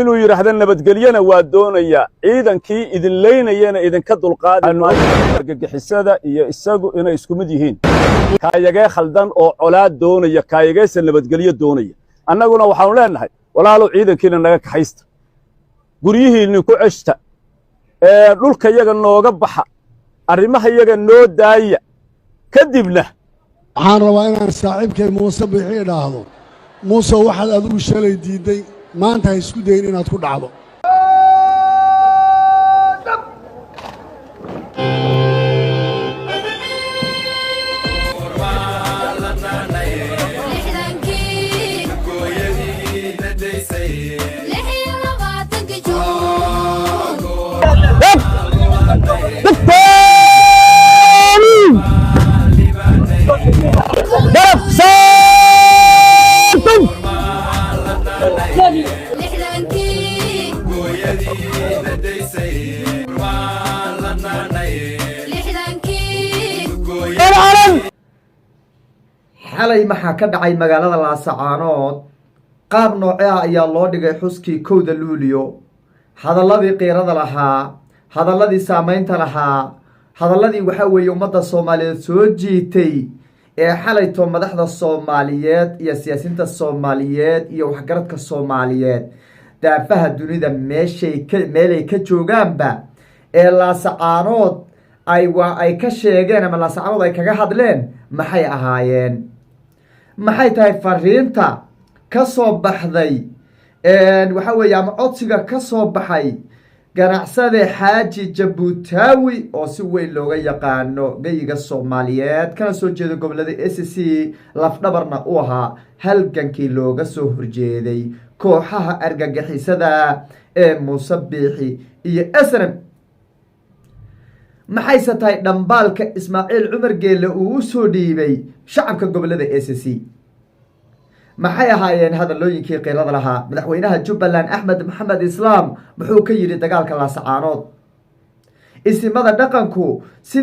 inuu yiraahdo nabadgelyana waa doonaya ciidankii idin leynayana idinka dulqaadayno argagixisada iyo isagu inay isku mid yihiin kaayagee khaldan oo colaad doonaya kaayageesa nabadgelyo doonaya annaguna waxaanu leenahay walaalo ciidankiina naga kaxaysta guryihiinni ku ceshta dhulka yaga nooga baxa arrimaha yaga noo daaya kadibna waxaan rabaa inaan saaxiibkay muuse bixi idhaahdo muuse waxaad adigu shalay diiday maanta ha isku dayin inaad ku dhacdo xalay maxaa ka dhacay magaalada Laascaanood qaab noocee ah ayaa loo dhigay xuskii 1 Luulyo hadalladii qiirada lahaa hadalladii saameynta lahaa hadalladii waxa weeye ummadda Soomaaliyeed soo jiitay ee xalayto madaxda Soomaaliyeed iyo siyaasiyiinta Soomaaliyeed iyo waxgaradka Soomaaliyeed daafaha dunida meelay ka joogaanba ee Laascaanood ay ka sheegeen ama Laascaanood ay kaga hadleen maxay ahaayeen maxay tahay fariinta ka soo baxday waxa weeye ama codsiga ka soo baxay ganacsade Xaaji Jabuutaawi oo si weyn looga yaqaano gayiga Soomaaliyeed kana soo jeedo gobolada SC lafdhabarna u ahaa halgankii looga soo horjeeday kooxaha argagixisada ee Muuse Biixi iyo SNM maxay tahay dhambaalka Ismaaciil Cumar Geelle uu u soo dhiibay shacabka gobolada SC maxay ahaayeen hadalooyinkii qiirada lahaa madaxweynaha Jubbaland Axmed Maxamed Islaam wuxuu ka yiri dagaalka Laascaanood isimada dhaqanku si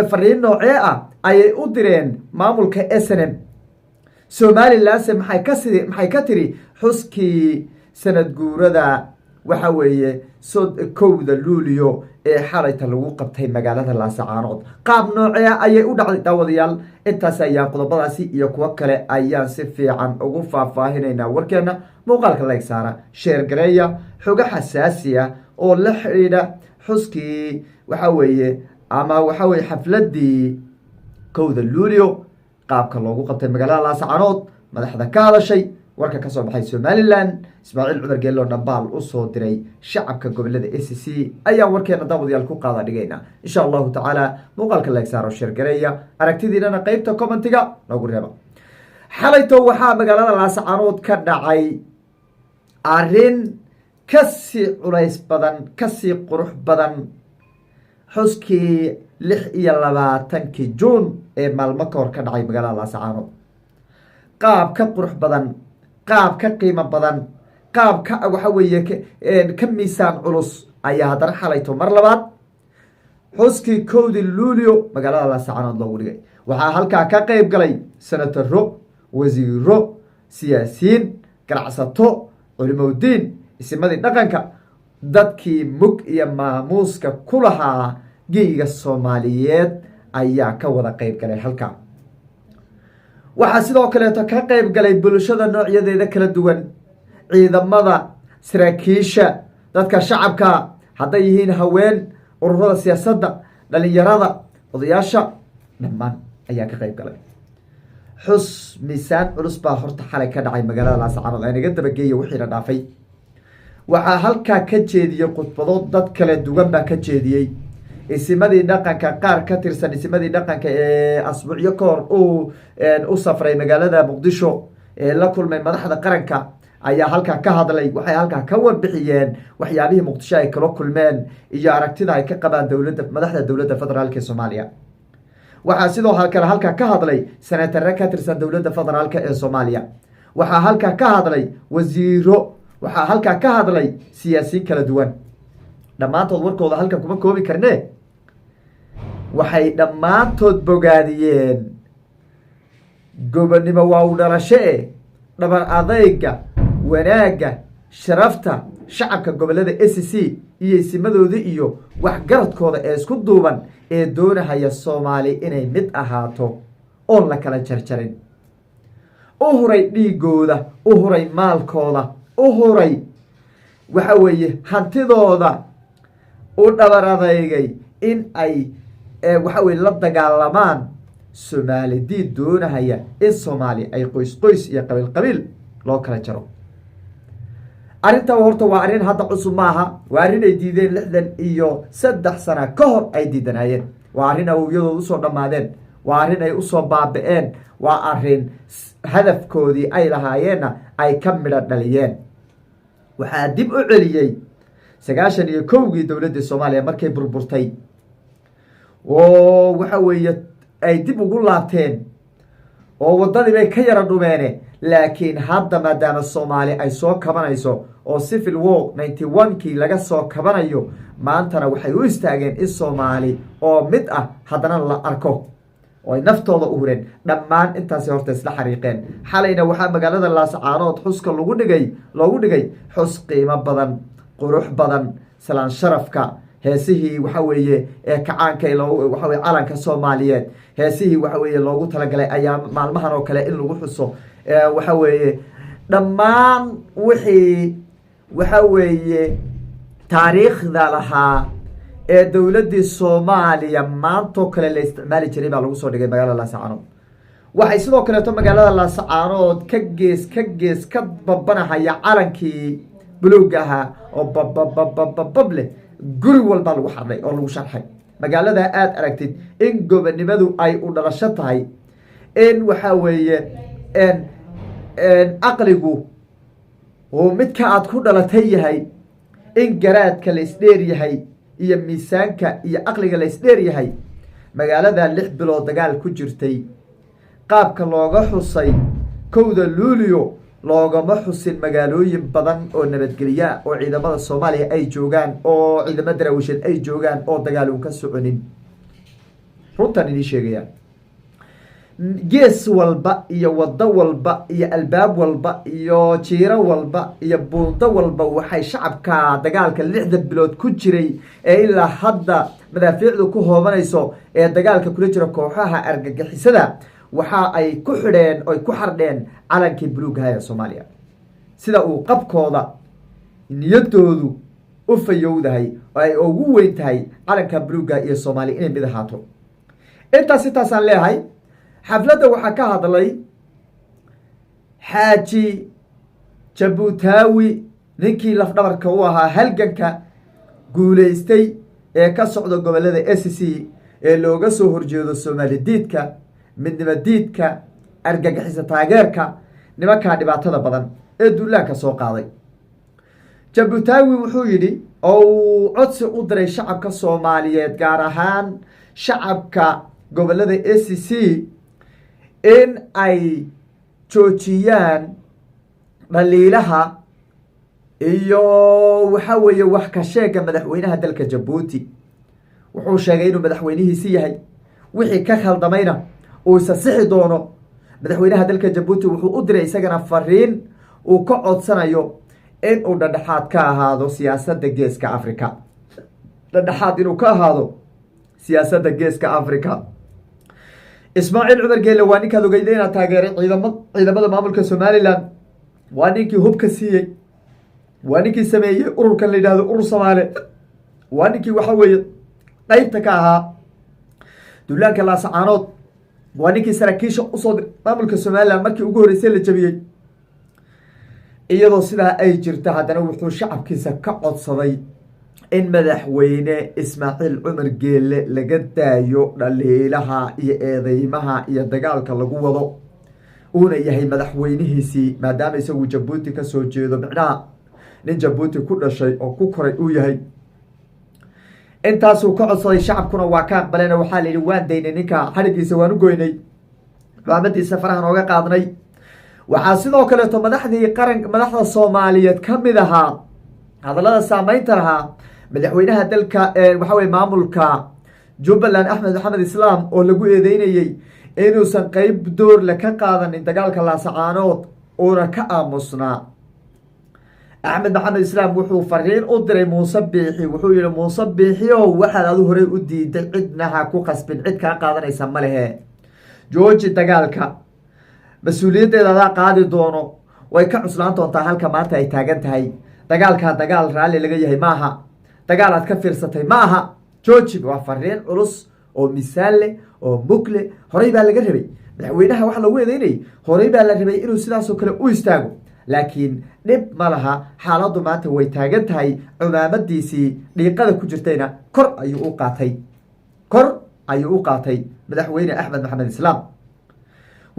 fariin noocee ah ayay u direen maamulka SNM Somaliland maxay ka tiri xuskii sanad guurada waxa weeye 1 Luulyo ee xalayta lagu qabtay magaalada Laascaanood qaab noocee ayay u dhacday daawadayaal intaas ayaa qodobadaasi iyo kuwa kale ayaan si fiican ugu faahfaahineynaa warkeena muuqaalka like saara share gareeya xogo xasaasi ah oo la xiriira xuskii waxa weeye xafladii 1 Luulyo qaabka loogu qabtay magaalada Laascaanood madaxda ka hadashay warka ka soo baxay Somaliland Ismaaciil Cumar Geelle dhambaal u soo diray shacabka gobolada SC ayaa warkeena daawadayaal ku qaada dhigayna insha Allah taala muuqaalka like saaro share gareeya aragtidiina qaybta commentiga nagu reeba xalayto waxa magaalada Laascaanood ka dhacay arin kasi culays badan kasi qurux badan xuskii 26 Juun ee maalmo ka hor ka dhacay magaalada Laascaanood qaab ka qurux badan qaab ka qiimo badan qaab ka waxa weeye ka miisaan culus ayaa hadana xalayto mar labaad xuskii 1 Luulyo magaalada Laascaanood loogu dhigay waxaa halkaa ka qayb galay senataro wasiiro siyaasiyiin ganacsato culimadiin isimadii dhaqanka dadkii mug iyo maamuuska ku lahaa geyiga Soomaaliyeed ayaa ka wada qayb galay halkaa waxaa sidoo kale ka qayb galay bulshada noocyadeeda kala duwan ciidamada saraakiisha dadka shacabka haday yihiin haween ururada siyaasadda dhalinyarada odayaasha dhammaan ayaa ka qayb galay xus miisaan culus baa horta xalay ka dhacay magaalada Laascaanood ay naga dabageeyay wixii la dhaafay waxaa halkaa ka jeediyay khudbado dad kala duwan baa ka jeediyay isimadii dhaqanka qaar ka tirsan isimadii dhaqanka ee asbuucyo ka hor u safray magaalada Muqdisho ee la kulmay madaxda qaranka ayaa halkaa ka hadlay waxay halkaa ka warbixiyeen waxyaabihii Muqdisho ay kala kulmeen iyo aragtida ay ka qabaan madaxda dowladda federaalka Soomaaliya waxaa sidoo kale halkaa ka hadlay senataro ka tirsan dowladda federaalka ee Soomaaliya waxaa halkaa ka hadlay wasiiro waxaa halkaa ka hadlay siyaasiyiin kala duwan dhammaantood warkooda halkan kuma koobi karnee waxay dhammaantood bogaadiyeen gobonimo waa u dhalasho dhabar adayga wanaagga sharafta shacabka gobolada SC iyo isimadooda iyo waxgaradkooda ee isku duuban ee doonahaya Soomaali inay mid ahaato oo la kala jarjarin u huray dhiigooda u huray maalkooda u huray waxa weeye hantidooda u dhabaradaygay in ay waxa weeye la dagaalamaan Soomaali diid doonahaya in Soomaali ay qoys iyo qabiil loo kala jaro arinta horta waa arin hadda cusub maaha waa arin ay diideen 63 sano ka hor ay diidanayeen waa arin awiyadoodu soo dhamaadeen waa arin ay u soo baaba'een waa arin hadafkoodii ay lahaayeenna ay ka midho dhaliyeen waxaa dib u celiyay 91gii dawladda Soomaaliya markay burburtay oo waxa weeye ay dib ugu laabteen oo wadadii bay ka yara dhumeene laakiin hadda maadaama Soomaali ay soo kabanayso oo civil war 91kii laga soo kabanayo maantana waxay u istaageen in Soomaali oo mid ah haddana la arko oo ay naftooda u hureen dhammaan intaasi horta isla xariiqeen xalayna waxaa magaalada Laascaanood xuska loogu dhigay xus qiimo badan qurux badan salaan sharafka heesihii waxa weeye ee kacaanka waxa weeye calanka Soomaaliyeed heesihii waxa weeye loogu talagalay ayaa maalmahan oo kale in lagu xuso waxa weeye dhammaan wixii waxa weeye taariikhda lahaa ee dawladda Soomaaliya maanta kale la isticmaali jiray baa lagu soo dhigay magaalada Laascaanood waxay sidoo kale magaalada Laascaanood ka gees ka babanahaya calankii buluuga ahaa oo babable guri walba lagu xarnay oo lagu sharxay magaalada aad aragtid in gobonimadu ay u dhalasho tahay in waxa weeye aqligu oo midka aad ku dhalatay yahay in garaadka la isdheer yahay iyo miisaanka iyo aqliga la isdheer yahay magaalada 6 bilood dagaal ku jirtay qaabka looga xusay 1 Luulyo loogama xusin magaalooyin badan oo nabadgelya oo ciidamada Soomaaliya ay joogaan oo ciidamada Daraawishad ay joogaan oo dagaal uu ka soconin runtan idin sheegaya gees walba iyo wado walba iyo albaab walba iyo jiiro walba iyo buundo walba waxay shacabka dagaalka 6 bilood ku jiray ee ilaa hadda madaafiicdu ku hoobanayso ee dagaalka kula jira kooxaha argagixisada waxa ay ku xidheen oo ku xardeen calankii buluuga ee Soomaaliya sida uu qabkooda niyadoodu u fayowdahay oo ay ugu weyn tahay calanka buluuga ee Soomaaliya inay mid ahaato intaas aan leeyahay xafladda waxaa ka hadlay Xaaji Jabuutaawi ninkii lafdhabarka u ahaa halganka guuleystay ee ka socda gobolada SC ee looga soo horjeedo Soomaali diidka midnimo diidka argagixisa taageerka nimanka dhibaatada badan ee duulaanka soo qaaday Jabuutaawi wuxuu yidhi oo codsi u diray shacabka Soomaaliyeed gaar ahaan shacabka gobolada SC in ay joojiyaan dhaliilaha iyo waxa weeye wax ka sheega madaxweynaha dalka Jabuuti wuxuu sheegay inuu madaxweynihiisi yahay wixii ka khaldamayna uu saxixi doono madaxweynaha dalka Jabuuti wuxuu u diray isagana fariin uu ka codsanayo in uu dhadhaxaad ka ahaado siyaasadda geeska Afrika dhadhaxaad inuu ka ahaado siyaasadda geeska Afrika Ismaaciil Cumar Geelle waa ninka ogeydayna taageeray ciidamada maamulka Somaliland waa ninkii hubka siiyay waa ninkii sameeyay ururkan la yiraahdo urur Soomaali waa ninkii waxa weeye qaybta ka ahaa duulaanka Laascaanood waa ninkii saraakiisha u soo diray maamulka Somaliland markii ugu horeysay la jabiyay iyadoo sidaa ay jirta haddana wuxuu shacabkiisa ka codsaday in madaxweyne Ismaaciil Cumar Geelle laga daayo dhaliilaha iyo eedeymaha iyo dagaalka lagu wado uuna yahay madaxweynihiisii maadaama isagu Jabuuti ka soo jeedo macnaha nin Jabuuti ku dhashay oo ku koray uu yahay intaasuu ka codsaday shacabkuna waa ka aqbaleen waxaa la yidhi waan daynay ninka xadhigiisa waan u goynay maamadiisa farahan ooga qaadnay waxaa sidoo kaleeto madaxda Soomaaliyeed ka mid ahaa hadallada saameynta lahaa madaxweynaha dalka waxa weeye maamulka Jubbaland Axmed Maxamed Islaam oo lagu eedeynayay inuusan qayb door la ka qaadanin dagaalka Laascaanood oo ka aamusnaa axmed maxamed islaam wuxuu fariin u diray muuse biixi wuxuu yihi muuse biixiow waxaad adu horey u diiday cidna ha ku qasbin cid kaa qaadanaysa ma lehe jooji dagaalka mas-uuliyaddeeda adaa qaadi doono way ka cuslaan doontaa halka maanta ay taagan tahay dagaalkaa dagaal raalli laga yahay maaha dagaal aad ka fiirsatay ma aha jooji waa fariin culus oo misaal leh oo mug leh horey baa laga rabay madaxweynaha waxa lagu eedeynayay horey baa la rabay inuu sidaasoo kale u istaago laakiin dhib ma laha xaaladdu maanta way taagan tahay cumaamadiisii dhiiqada ku jirtayna kor ayuu u qaatay madaxweyne axmed maxamed islaam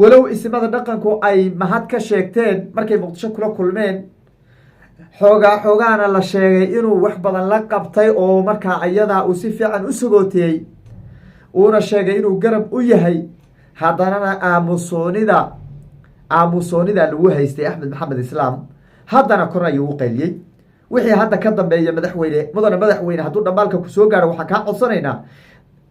walow isimada dhaqanku ay mahad ka sheegteen markay muqdisho kula kulmeen xoogaana la sheegay inuu wax badan la qabtay oo markaa ayadaa uu si fiican u sagootiyey uuna sheegay inuu garab u yahay haddanana aamusoonida lagu haystay axmed maxamed islaam haddana kor ayuu u qayliyey wixii hadda ka dambeeya madaxweyne hadduu dhambaalka ku soo gaaro waxaan kaa codsanaynaa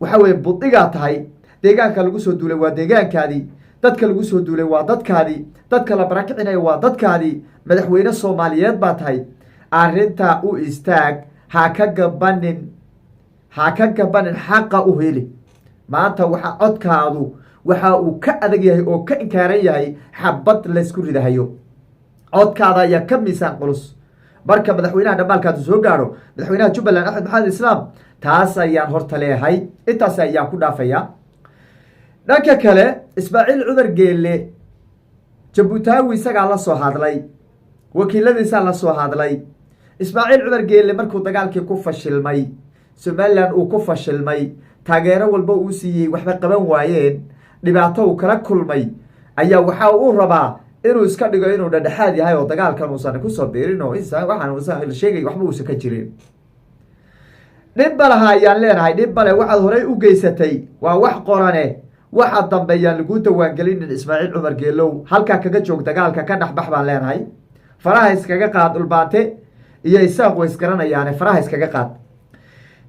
waxa weye budigaa tahay deegaanka lagu soo duulay waa deegaankaadii dadka lagu soo duulay waa dadkaadii dadka la barakicinaya waa dadkaadii madaxweyne soomaaliyeed baa tahay arintaa u istaag ha ka gabanin xaqa u heli maanta waxa codkaadu waxa uu ka adag yahay oo ka inkaaran yahay xabad laysku ridahayo codkaada ayaa ka miisaan culus marka madaxweynaha dhambaalkaadu soo gaaro madaxweynaha jubbaland axmed maxamed islaam taas ayaan horta leeyahay intaas ayaan ku dhaafaya dhanka kale ismaaciil cumar geelle jabuutaawi isagaa la soo hadlay wakiiladiisaa la soo hadlay ismaaciil cumar geelle markuu dagaalkii ku fashilmay somalilan uu ku fashilmay taageero walba uu siiyey waxba qaban waayeen dhibaato uu kala kulmay ayaa waxa uu rabaa inuu iska dhigo inuu dhadhexaad yahay oo dagaalkan uusan kusoo biirin oo waxaan sheegay waxba uusan ka jirin dhib malaha ayaan leenahay dhib male waxaad horey u geysatay waa wax qorane waxa dambe ayaan lagu dawaangelinin ismaaciil cumar geelow halkaa kaga joog dagaalka ka dhexbax baan leenahay faraha iskaga qaad dhulbaate iyo isaaq way isgaranayaane faraha iskaga qaad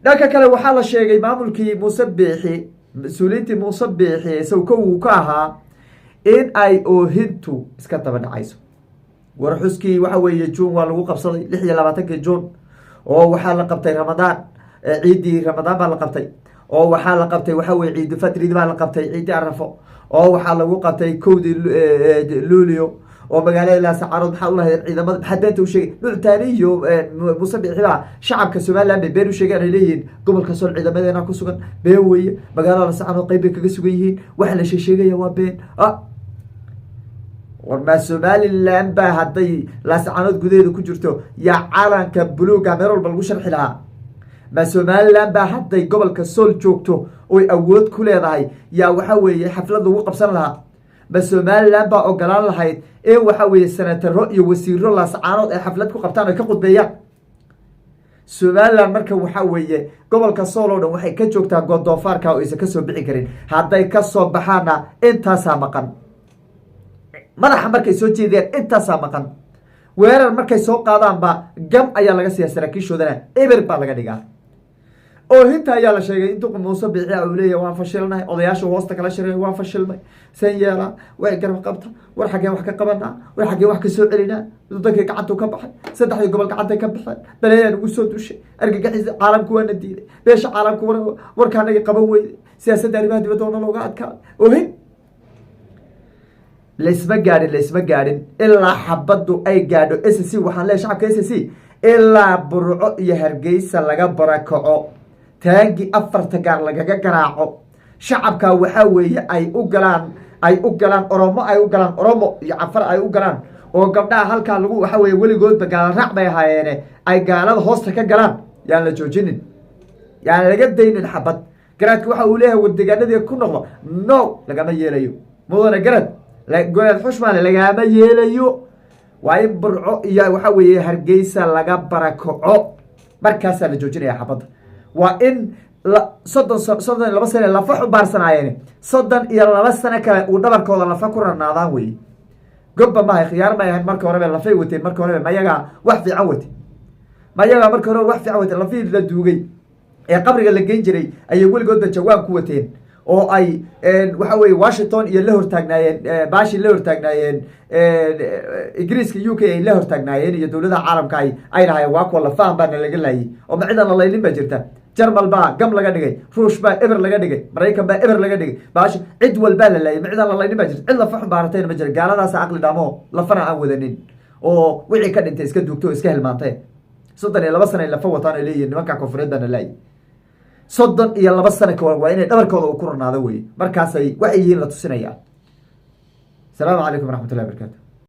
dhanka kale waxaa la sheegay maamulkii muuse biixi mas-uuliyiintii muuse biixi sawkow uu ka ahaa in ay oohintu iska daba dhacayso warxuskii waxa weeye juun waa lagu qabsaday 26 juun oo waxaa la qabtay ramadaan ciidii ramadaan baa la qabtay oo waxaa la qabtay waxa weye ciidi fadrid baa la qabtay ciidi arafo oo waxaa lagu qabtay kowdii luulio oo magaalada laasacarood maxaa ulahayd ciidamada maxaa beenta u sheegay nuctaani iyo muuse biixibaa shacabka somaliland bay been u sheegeen ay leeyihiin gobolka sool ciidamadeena ku sugan been weeye magaalada laasacarood qayb bay kaga sugan yihiin waxa la sheegaya waa been war maa somaliland baa hadday laasacarood gudaheeda ku jirto yaa calanka buluuga meel walba lagu sharxi lahaa ma somaliland baa hadday gobolka sool joogto oy awood ku leedahay yaa waxa weeye xaflad lagu qabsan lahaa ma somaliland baa ogolaan lahayd in waxa weeye senataro iyo wasiiro laasacaanood ay xaflad ku qabtaan oy ka khudbeeyaan somaliland marka waxa weeye gobolka sool oo dhan waxay ka joogtaa godoofaarka oo aysan kasoo bixi karin hadday kasoo baxaana intaasaa maqan madaxa markay soo jeediyaan intaasaa maqan weerar markay soo qaadaanba gam ayaa laga siiya saraakiishoodana eber baa laga dhigaa oohinta ayaa la sheegay in duqa muuse biixi uu leeyahay waan fashilnay odayaashu hoosta kala shiray waan fashilmay san yeelaa way garab qabta war xaggeen wax ka qabanaa war xaggeen wax ka soo celinaa wadankii gacantuu ka baxay saddexdii gobol gacantay ka baxeen baleeyaan ugu soo dushay argagaxiisa caalamku waana diiday beesha caalamku warkaanagii qaban weyday siyaasadda arrimaha dibadda oona looga adkaa oohin laysma gaadhin ilaa xabaddu ay gaadho s c waxaan leeyahay shacabka s c ilaa burco iyo hargeysa laga barakaco taangi 4 gaar lagaga garaaco shacabka waxaa weeye ay u galaan oromo iyo cafar ay u galaan oo gabdhaha halkaa lagu waxa weye weligoodba gaala raac bay ahaayeene ay gaalada hoosta ka galaan yaan la joojinin yaan laga daynin xabad garaadka waxa uu leeyahay wardegaanadii ku noqdo no lagama yeelayo mudane garaad xushmaale lagama yeelayo waa in burco iyo waxa weeye hargeysa laga barakaco markaasaa la joojinaya xabadda waa in 32 sane lafa xubaarsanaayeen 32 sano kale uu dhabarkooda lafa ku rarnaadaan weye gobba maahay khiyaar may ahayn marka horebe lafay wateen marka horebe mayagaa wax fiican wate mayagaa marka horebe wax fiican wate lafii la duugay ee qabriga la geyn jiray ayay weligoodba jawaan ku wateen oo ay waxa weye Washington iyo la hortaagnaayeen baashi la hortaagnaayeen Ingiriiska UK ay la hortaagnaayeen iyo dowladaha caalamka ay lahaayeen waa kuwa la faham baa laga laayay oo macida la leeynin ba jirta Jarmal baa gam laga dhigay Ruush baa eber laga dhigay Mareykan baa eber laga dhigay baashi cid walba la laayay macida la leeynin ba jirta cid la faham baaratay ma jira gaaladaas aqli dhamo la fana aan wadanin oo wixii ka dhintay iska duugto iska helmaantay 32 sano la fawataan leeyeen nimanka koonfureedana laayay 32 sano waa inay dhabarkooda u ku ranaado way markaas ay waxay yihiin la tusinayaan. Assalamu alaykum warahmatullahi wabarakatuh.